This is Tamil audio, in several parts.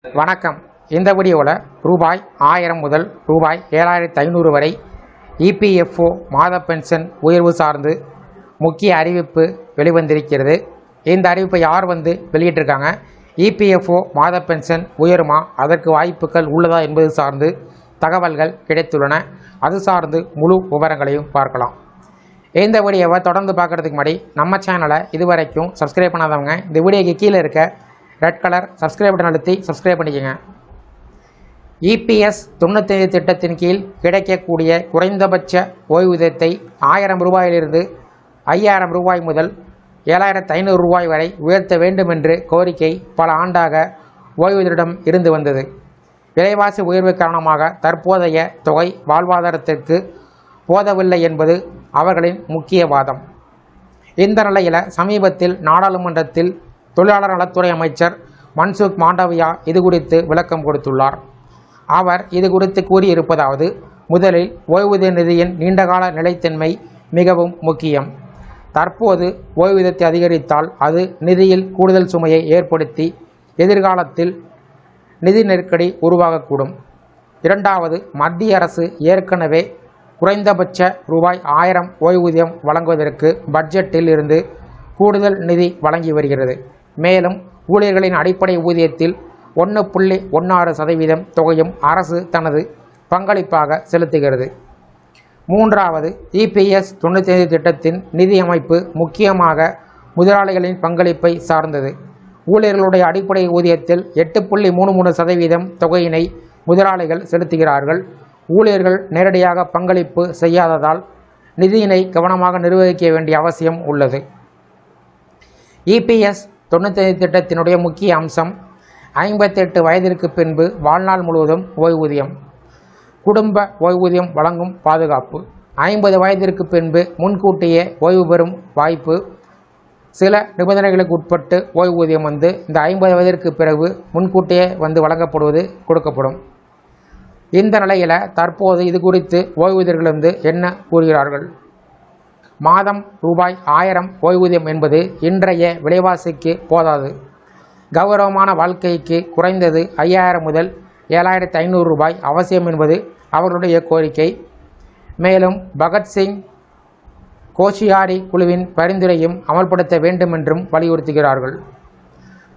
வணக்கம். இந்த வீடியோவில் ரூபாய் 1000 முதல் ரூபாய் 7500 வரை இபிஎஃப்ஓ மாத பென்ஷன் உயர்வு சார்ந்து முக்கிய அறிவிப்பு வெளிவந்திருக்கிறது. இந்த அறிவிப்பை யார் வெளியிட்டிருக்காங்க, இபிஎஃப்ஓ மாத பென்ஷன் உயருமா, அதற்கு வாய்ப்புகள் உள்ளதா என்பது சார்ந்து தகவல்கள் கிடைத்துள்ளன. அது சார்ந்து முழு விவரங்களையும் பார்க்கலாம். இந்த வீடியோவை தொடர்ந்து பார்க்குறதுக்கு முன்னாடி நம்ம சேனலை இதுவரைக்கும் சப்ஸ்கிரைப் பண்ணாதவங்க இந்த வீடியோக்கு கீழே இருக்க ரெட் கலர் சப்ஸ்கிரைப் பட்டன் அழுத்தி சப்ஸ்கிரைப் பண்ணிக்கோங்க. இபிஎஸ் 95 திட்டத்தின் கீழ் கிடைக்கக்கூடிய குறைந்தபட்ச ஓய்வூதியத்தை 1000 ரூபாயிலிருந்து 5000 ரூபாய் முதல் 7500 ரூபாய் வரை உயர்த்த வேண்டும் என்று கோரிக்கை பல ஆண்டாக ஓய்வூதியரிடம் இருந்து வந்தது. விலைவாசி உயர்வு காரணமாக தற்போதைய தொகை வாழ்வாதாரத்திற்கு போதவில்லை என்பது அவர்களின் முக்கிய வாதம். இந்த நிலையில் சமீபத்தில் நாடாளுமன்றத்தில் தொழிலாளர் நலத்துறை அமைச்சர் மன்சுக் மாண்டவியா இது குறித்து விளக்கம் கொடுத்துள்ளார். அவர் இது குறித்து கூறியிருப்பதாவது: முதலில் ஓய்வூதிய நிதியின் நீண்டகால நிலைத்தன்மை மிகவும் முக்கியம். தற்போது ஓய்வூதியத்தை அதிகரித்தால் அது நிதியில் கூடுதல் சுமையை ஏற்படுத்தி எதிர்காலத்தில் நிதி நெருக்கடி உருவாகக்கூடும். இரண்டாவது, மத்திய அரசு ஏற்கனவே குறைந்தபட்ச ரூபாய் 1000 ஓய்வூதியம் வழங்குவதற்கு பட்ஜெட்டில் இருந்து கூடுதல் நிதி வழங்கி வருகிறது. மேலும் ஊழியர்களின் அடிப்படை ஊதியத்தில் 1.16% தொகையும் அரசு தனது பங்களிப்பாக செலுத்துகிறது. மூன்றாவது, இபிஎஸ் 95 திட்டத்தின் நிதி அமைப்பு முக்கியமாக முதலாளிகளின் பங்களிப்பை சார்ந்தது. ஊழியர்களுடைய அடிப்படை ஊதியத்தில் 8.33% தொகையினை முதலாளிகள் செலுத்துகிறார்கள். ஊழியர்கள் நேரடியாக பங்களிப்பு செய்யாததால் நிதியினை கவனமாக நிர்வகிக்க வேண்டிய அவசியம் உள்ளது. இபிஎஸ் 95 திட்டத்தினுடைய முக்கிய அம்சம் 58 வயதிற்கு பின்பு வாழ்நாள் முழுவதும் ஓய்வூதியம், குடும்ப ஓய்வூதியம் வழங்கும் பாதுகாப்பு, 50 வயதிற்கு பின்பு முன்கூட்டியே ஓய்வு பெறும் வாய்ப்பு, சில நிபந்தனைகளுக்கு உட்பட்டு ஓய்வூதியம் இந்த 50 வயதிற்கு பிறகு முன்கூட்டியே வழங்கப்படுவது கொடுக்கப்படும். இந்த நிலையில் தற்போது இது குறித்து ஓய்வூதியர்கள் என்ன கூறுகிறார்கள்? மாதம் ரூபாய் 1000 ஓய்வூதியம் என்பது இன்றைய விலைவாசிக்கு போதாது. கௌரவமான வாழ்க்கைக்கு குறைந்தது 5000 முதல் 7500 ரூபாய் அவசியம் என்பது அவர்களுடைய கோரிக்கை. மேலும் பகத்சிங் கோஷியாரி குழுவின் பரிந்துரையும் அமல்படுத்த வேண்டும் என்றும் வலியுறுத்துகிறார்கள்.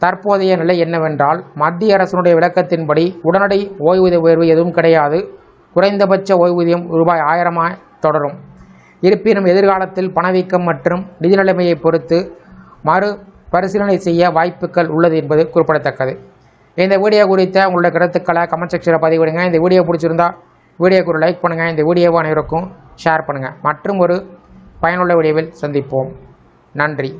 தற்போதைய நிலை என்னவென்றால், மத்திய அரசினுடைய விளக்கத்தின்படி உடனடி ஓய்வூதிய உயர்வு எதுவும் கிடையாது. குறைந்தபட்ச ஓய்வூதியம் ரூபாய் 1000 தொடரும். இருப்பினும் எதிர்காலத்தில் பணவீக்கம் மற்றும் நிதி நிலைமையை பொறுத்து மறு பரிசீலனை செய்ய வாய்ப்புகள் உள்ளது என்பது குறிப்பிடத்தக்கது. இந்த வீடியோ குறித்த உங்களுடைய கருத்துக்களை கமெண்ட் செக்ஷனில் பதிவிடுங்க. இந்த வீடியோ பிடிச்சிருந்தா வீடியோக்கு ஒரு லைக் பண்ணுங்கள். இந்த வீடியோவை அனைவருக்கும் ஷேர் பண்ணுங்கள். மற்றும் ஒரு பயனுள்ள வீடியோவில் சந்திப்போம். நன்றி.